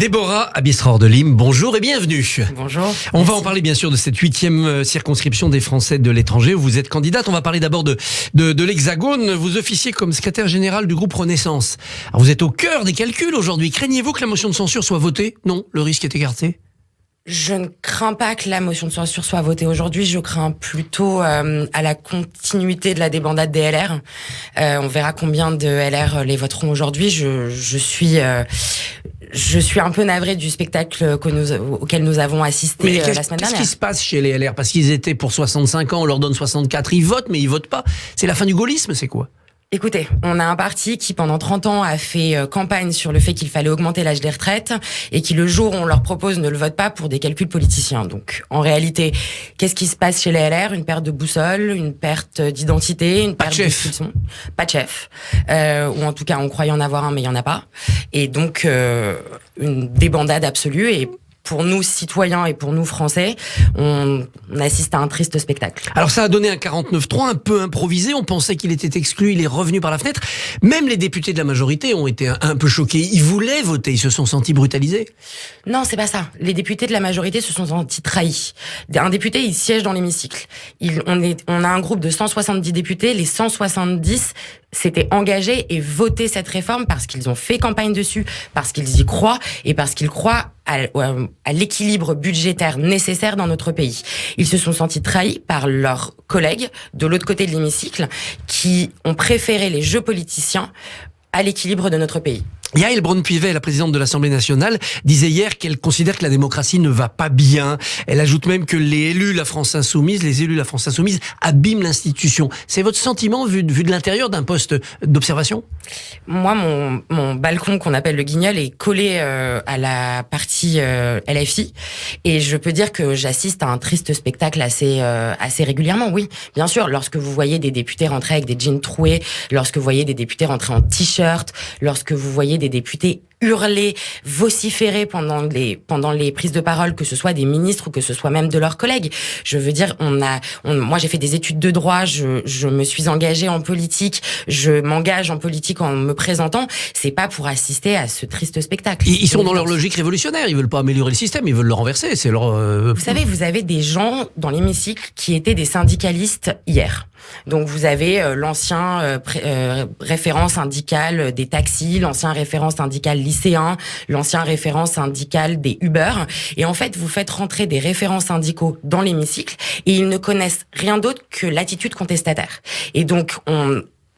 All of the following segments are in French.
Déborah Abisror de Lim, bonjour et bienvenue. Bonjour. On va en parler bien sûr de cette 8e circonscription des Français de l'étranger où vous êtes candidate. On va parler d'abord de l'Hexagone. Vous officiez comme secrétaire général du groupe Renaissance. Alors vous êtes au cœur des calculs aujourd'hui. Craignez-vous que la motion de censure soit votée? Non, le risque est écarté. Je ne crains pas que la motion de censure soit votée aujourd'hui. Je crains plutôt à la continuité de la débandade des LR. On verra combien de LR les voteront aujourd'hui. Je suis un peu navrée du spectacle auquel nous avons assisté la semaine dernière. Qu'est-ce qui se passe chez les LR? Parce qu'ils étaient pour 65 ans, on leur donne 64. Ils votent, mais ils votent pas. C'est la fin du gaullisme, c'est quoi? Écoutez, on a un parti qui pendant 30 ans a fait campagne sur le fait qu'il fallait augmenter l'âge des retraites et qui le jour où on leur propose ne le vote pas pour des calculs politiciens. Donc en réalité, qu'est-ce qui se passe chez les LR? Une perte de boussole, une perte d'identité, une perte de pulsion. Pas de chef. Ou en tout cas on croyait en avoir un mais il n'y en a pas. Et donc une débandade absolue et pour nous, citoyens et pour nous, Français, on assiste à un triste spectacle. Alors ça a donné un 49-3 un peu improvisé. On pensait qu'il était exclu, il est revenu par la fenêtre. Même les députés de la majorité ont été un peu choqués. Ils voulaient voter, ils se sont sentis brutalisés. Non, c'est pas ça. Les députés de la majorité se sont sentis trahis. Un député, il siège dans l'hémicycle. On a un groupe de 170 députés. Les 170 s'étaient engagés et voté cette réforme parce qu'ils ont fait campagne dessus, parce qu'ils y croient et parce qu'ils croient à l'équilibre budgétaire nécessaire dans notre pays. Ils se sont sentis trahis par leurs collègues de l'autre côté de l'hémicycle qui ont préféré les jeux politiciens à l'équilibre de notre pays. Yaël Braun-Pivet, la présidente de l'Assemblée nationale, disait hier qu'elle considère que la démocratie ne va pas bien. Elle ajoute même que les élus de la France Insoumise abîment l'institution. C'est votre sentiment vu de l'intérieur d'un poste d'observation? Moi, mon balcon qu'on appelle le Guignol est collé à la partie LFI et je peux dire que j'assiste à un triste spectacle assez régulièrement. Oui, bien sûr, lorsque vous voyez des députés rentrer avec des jeans troués, lorsque vous voyez des députés rentrer en t-shirt, lorsque vous voyez des députés hurler, vociférer pendant les prises de parole, que ce soit des ministres ou que ce soit même de leurs collègues. Je veux dire, moi j'ai fait des études de droit, je me suis engagée en politique, je m'engage en politique en me présentant. C'est pas pour assister à ce triste spectacle. Ils sont dans leur logique révolutionnaire. Ils veulent pas améliorer le système, ils veulent le renverser. C'est leur. Vous savez, vous avez des gens dans l'hémicycle qui étaient des syndicalistes hier. Donc vous avez l'ancien référent syndical des taxis, l'ancien référent syndical lycéen, l'ancien référent syndical des Uber. Et en fait, vous faites rentrer des référents syndicaux dans l'hémicycle et ils ne connaissent rien d'autre que l'attitude contestataire. Et donc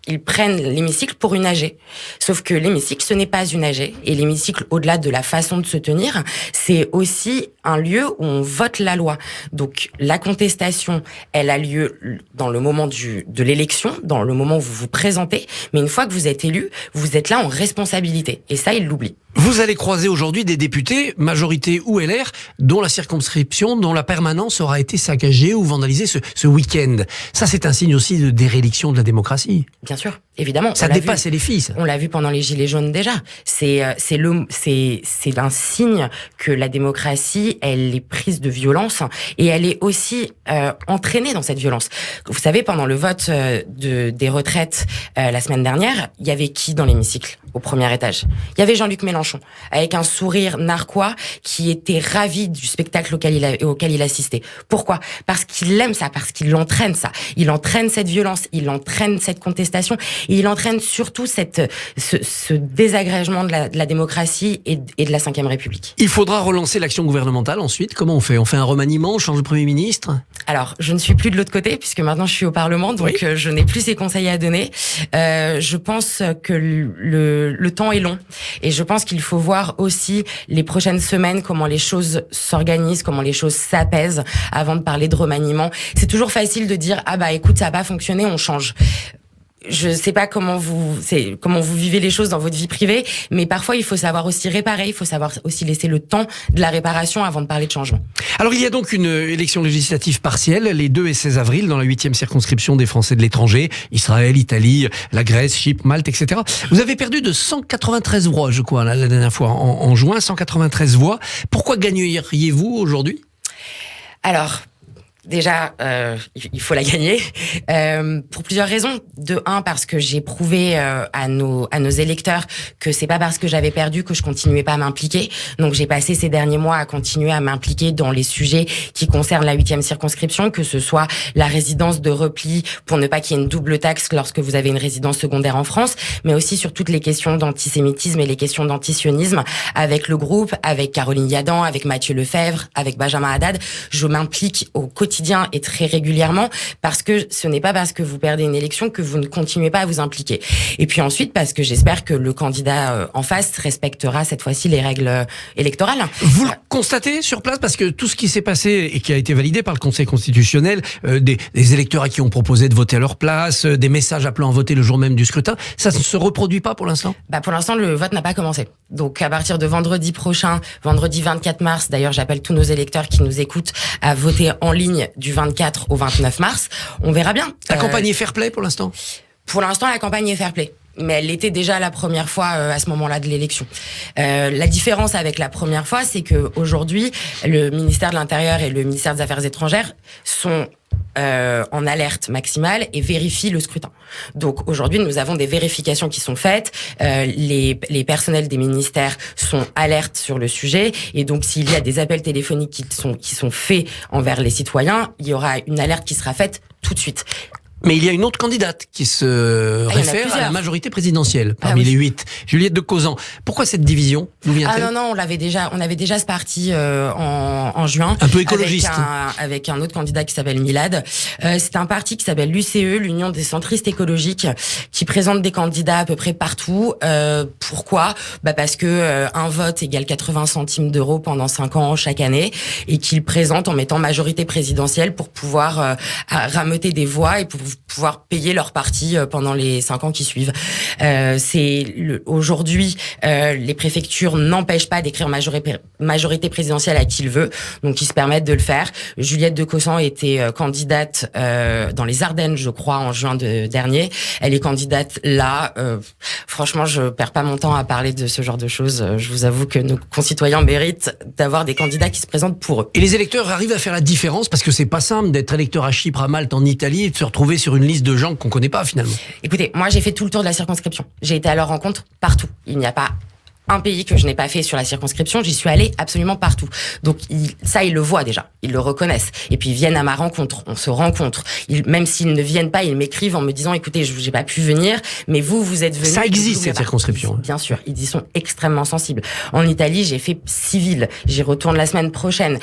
ils prennent l'hémicycle pour une AG. Sauf que l'hémicycle, ce n'est pas une AG. Et l'hémicycle, au-delà de la façon de se tenir, c'est aussi un lieu où on vote la loi. Donc, la contestation, elle a lieu dans le moment de l'élection, dans le moment où vous vous présentez. Mais une fois que vous êtes élu, vous êtes là en responsabilité. Et ça, ils l'oublient. Vous allez croiser aujourd'hui des députés, majorité ou LR, dont la circonscription, dont la permanence aura été saccagée ou vandalisée ce week-end. Ça, c'est un signe aussi de déréliction de la démocratie. Bien sûr, évidemment. Ça dépasse les filles, ça. On l'a vu pendant les Gilets jaunes déjà. C'est un signe que la démocratie, elle est prise de violence et elle est aussi entraînée dans cette violence. Vous savez, pendant le vote des retraites la semaine dernière, il y avait qui dans l'hémicycle au premier étage? Il y avait Jean-Luc Mélenchon avec un sourire narquois qui était ravi du spectacle auquel il assistait. Pourquoi? Parce qu'il aime ça, parce qu'il entraîne ça. Il entraîne cette violence, il entraîne cette contestation et il entraîne surtout ce désagrégement de la démocratie et de la Ve République. Il faudra relancer l'action gouvernementale ensuite. Comment on fait? On fait un remaniement, on change de Premier ministre? Alors, je ne suis plus de l'autre côté puisque maintenant je suis au Parlement, donc oui. Je n'ai plus ces conseils à donner. Je pense que le temps est long et je pense qu'il faut voir aussi les prochaines semaines comment les choses s'organisent, comment les choses s'apaisent avant de parler de remaniement. C'est toujours facile de dire « Ah bah écoute, ça n'a pas fonctionné, on change ». Je sais pas comment vous vivez les choses dans votre vie privée, mais parfois il faut savoir aussi réparer, il faut savoir aussi laisser le temps de la réparation avant de parler de changement. Alors il y a donc une élection législative partielle les 2 et 16 avril dans la 8e circonscription des Français de l'étranger, Israël, Italie, la Grèce, Chypre, Malte, etc. Vous avez perdu de 193 voix, je crois, la dernière fois, en juin, 193 voix. Pourquoi gagneriez-vous aujourd'hui? Alors, Déjà, il faut la gagner pour plusieurs raisons. De un, parce que j'ai prouvé à nos électeurs que c'est pas parce que j'avais perdu que je continuais pas à m'impliquer. Donc j'ai passé ces derniers mois à continuer à m'impliquer dans les sujets qui concernent la 8e circonscription, que ce soit la résidence de repli pour ne pas qu'il y ait une double taxe lorsque vous avez une résidence secondaire en France, mais aussi sur toutes les questions d'antisémitisme et les questions d'antisionisme avec le groupe, avec Caroline Yadan, avec Mathieu Lefebvre, avec Benjamin Haddad. Je m'implique au quotidien et très régulièrement parce que ce n'est pas parce que vous perdez une élection que vous ne continuez pas à vous impliquer. Et puis ensuite parce que j'espère que le candidat en face respectera cette fois-ci les règles électorales. Vous le constatez sur place parce que tout ce qui s'est passé et qui a été validé par le Conseil constitutionnel, des électeurs à qui on proposait de voter à leur place, des messages appelant à voter le jour même du scrutin, ça ne se reproduit pas pour l'instant ? Pour l'instant, le vote n'a pas commencé. Donc à partir de vendredi prochain, vendredi 24 mars, d'ailleurs j'appelle tous nos électeurs qui nous écoutent à voter en ligne du 24 au 29 mars. On verra bien. La campagne est fair-play pour l'instant ? Pour l'instant, la campagne est fair-play. Mais elle l'était déjà la première fois à ce moment-là de l'élection. La différence avec la première fois, c'est que aujourd'hui, le ministère de l'Intérieur et le ministère des Affaires étrangères sont en alerte maximale et vérifient le scrutin. Donc aujourd'hui, nous avons des vérifications qui sont faites. Les personnels des ministères sont alertes sur le sujet. Et donc, s'il y a des appels téléphoniques qui sont faits envers les citoyens, il y aura une alerte qui sera faite tout de suite. Mais il y a une autre candidate qui se réfère à la majorité présidentielle parmi les 8, Juliette de Cauzan. Pourquoi cette division ? D'où vient-elle ? Non, on avait déjà ce parti en juin. Un peu écologiste. Avec un autre candidat qui s'appelle Milad. C'est un parti qui s'appelle l'UCE, l'Union des centristes écologiques, qui présente des candidats à peu près partout. Pourquoi ? Parce que un vote égale 80 centimes d'euros pendant 5 ans chaque année, et qu'ils présentent en mettant majorité présidentielle pour pouvoir rameuter des voix et pour pouvoir payer leur parti pendant les 5 ans qui suivent. Aujourd'hui, les préfectures n'empêchent pas d'écrire majorité présidentielle à qui il veut, donc ils se permettent de le faire. Juliette de Cauzan était candidate dans les Ardennes, je crois, en juin dernier. Elle est candidate là. Franchement, je perds pas mon temps à parler de ce genre de choses. Je vous avoue que nos concitoyens méritent d'avoir des candidats qui se présentent pour eux. Et les électeurs arrivent à faire la différence parce que c'est pas simple d'être électeur à Chypre, à Malte, en Italie et de se retrouver sur une liste de gens qu'on connaît pas finalement. Écoutez, moi j'ai fait tout le tour de la circonscription. J'ai été à leur rencontre partout. Il n'y a pas un pays que je n'ai pas fait sur la circonscription, j'y suis allée absolument partout. Donc ils le voient déjà, ils le reconnaissent. Et puis ils viennent à ma rencontre, on se rencontre. Même s'ils ne viennent pas, ils m'écrivent en me disant écoutez, j'ai pas pu venir, mais vous êtes venus. Ça existe cette circonscription. Bien sûr, ils y sont extrêmement sensibles. En Italie, j'ai fait civil, j'y retourne la semaine prochaine.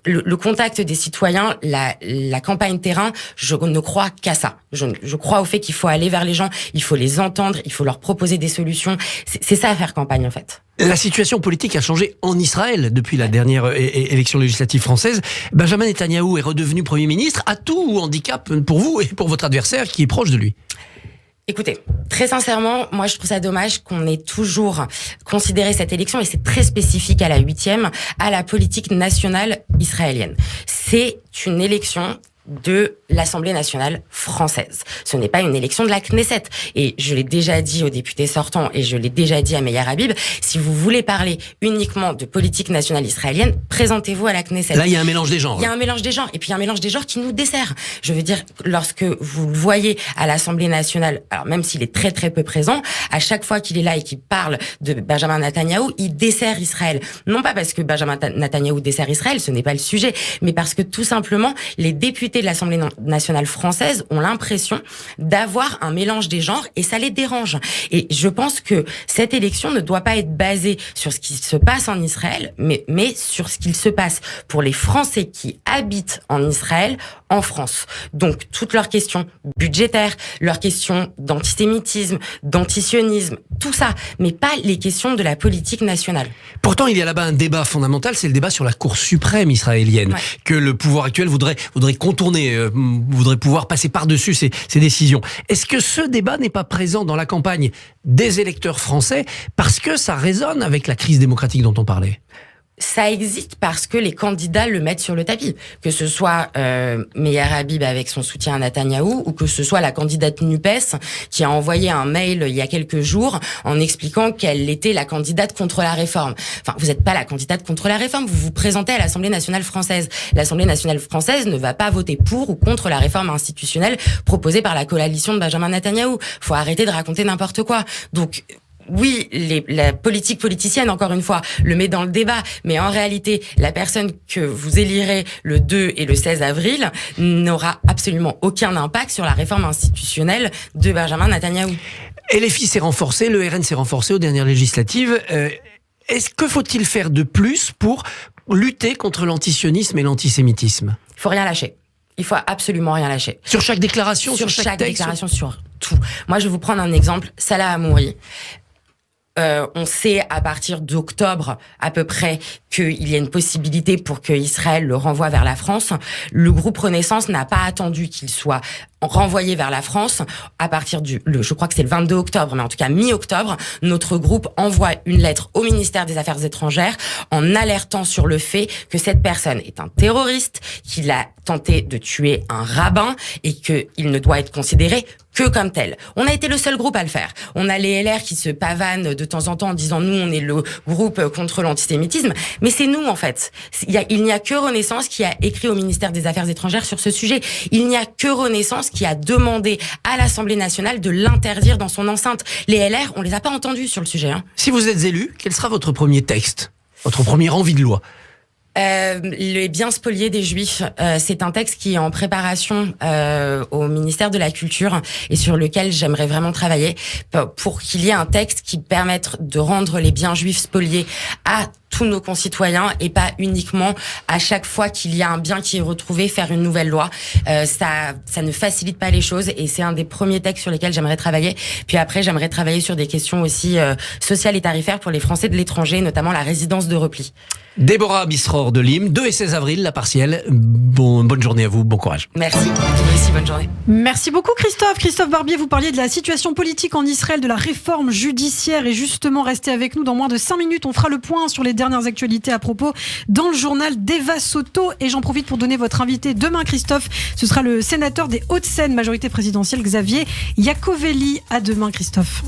Le contact des citoyens, la campagne terrain, je ne crois qu'à ça. Je crois au fait qu'il faut aller vers les gens, il faut les entendre, il faut leur proposer des solutions. C'est ça faire campagne en fait. La situation politique a changé en Israël depuis la dernière élection législative française. Benjamin Netanyahou est redevenu Premier ministre. Atout ou handicap pour vous et pour votre adversaire qui est proche de lui ? Écoutez, très sincèrement, moi je trouve ça dommage qu'on ait toujours considéré cette élection, et c'est très spécifique à la 8e, à la politique nationale israélienne. C'est une élection de l'Assemblée nationale française. Ce n'est pas une élection de la Knesset. Et je l'ai déjà dit aux députés sortants et je l'ai déjà dit à Meir Habib, si vous voulez parler uniquement de politique nationale israélienne, présentez-vous à la Knesset. Là, il y a un mélange des genres. Il y a un mélange des genres. Et puis, il y a un mélange des genres qui nous dessert. Je veux dire, lorsque vous le voyez à l'Assemblée nationale, alors même s'il est très très peu présent, à chaque fois qu'il est là et qu'il parle de Benjamin Netanyahou, il dessert Israël. Non pas parce que Benjamin Netanyahou dessert Israël, ce n'est pas le sujet, mais parce que tout simplement, les députés de l'Assemblée nationale française ont l'impression d'avoir un mélange des genres et ça les dérange. Et je pense que cette élection ne doit pas être basée sur ce qui se passe en Israël, mais sur ce qu'il se passe pour les Français qui habitent en Israël, en France. Donc, toutes leurs questions budgétaires, leurs questions d'antisémitisme, d'antisionisme, tout ça, mais pas les questions de la politique nationale. Pourtant, il y a là-bas un débat fondamental, c'est le débat sur la Cour suprême israélienne, que le pouvoir actuel voudrait contourner, voudrait pouvoir passer par-dessus ces décisions. Est-ce que ce débat n'est pas présent dans la campagne des électeurs français parce que ça résonne avec la crise démocratique dont on parlait ? Ça existe parce que les candidats le mettent sur le tapis. Que ce soit Meyer Habib avec son soutien à Netanyahou ou que ce soit la candidate NUPES qui a envoyé un mail il y a quelques jours en expliquant qu'elle était la candidate contre la réforme. Enfin, vous n'êtes pas la candidate contre la réforme, vous vous présentez à l'Assemblée nationale française. L'Assemblée nationale française ne va pas voter pour ou contre la réforme institutionnelle proposée par la coalition de Benjamin Netanyahou. Faut arrêter de raconter n'importe quoi. Donc, oui, la politique politicienne, encore une fois, le met dans le débat, mais en réalité, la personne que vous élirez le 2 et le 16 avril n'aura absolument aucun impact sur la réforme institutionnelle de Benjamin Netanyahou. LFI s'est renforcé, le RN s'est renforcé aux dernières législatives. Que faut-il faire de plus pour lutter contre l'antisionisme et l'antisémitisme ? Il faut rien lâcher. Il faut absolument rien lâcher. Sur chaque déclaration, sur chaque texte, déclaration, sur tout. Moi, je vais vous prendre un exemple. Salah Hamouri. On sait à partir d'octobre à peu près qu'il y a une possibilité pour que Israël le renvoie vers la France. Le groupe Renaissance n'a pas attendu qu'il soit renvoyé vers la France à partir je crois que c'est le 22 octobre, mais en tout cas mi-octobre, notre groupe envoie une lettre au ministère des Affaires étrangères en alertant sur le fait que cette personne est un terroriste, qu'il a tenté de tuer un rabbin et qu'il ne doit être considéré que comme tel. On a été le seul groupe à le faire. On a les LR qui se pavanent de temps en temps en disant nous on est le groupe contre l'antisémitisme, mais c'est nous en fait. Il n'y a que Renaissance qui a écrit au ministère des Affaires étrangères sur ce sujet. Il n'y a que Renaissance qui a demandé à l'Assemblée nationale de l'interdire dans son enceinte. Les LR, on les a pas entendus sur le sujet. Si vous êtes élu, quel sera votre premier texte ? Votre première envie de loi ? Les biens spoliés des Juifs, c'est un texte qui est en préparation au ministère de la Culture et sur lequel j'aimerais vraiment travailler pour qu'il y ait un texte qui permette de rendre les biens juifs spoliés à tous nos concitoyens et pas uniquement à chaque fois qu'il y a un bien qui est retrouvé faire une nouvelle loi. Ça ne facilite pas les choses et c'est un des premiers textes sur lesquels j'aimerais travailler. Puis après, j'aimerais travailler sur des questions aussi sociales et tarifaires pour les Français de l'étranger, notamment la résidence de repli. Déborah Bisror de Lim, 2 et 16 avril, la partielle. Bonne journée à vous, bon courage. Merci, vous aussi, bonne journée. Merci beaucoup Christophe. Christophe Barbier, vous parliez de la situation politique en Israël, de la réforme judiciaire et justement, restez avec nous dans moins de 5 minutes. On fera le point sur les dernières actualités à propos dans le journal d'Eva Soto. Et j'en profite pour donner votre invité demain Christophe. Ce sera le sénateur des Hauts-de-Seine, majorité présidentielle, Xavier Iacovelli. À demain Christophe.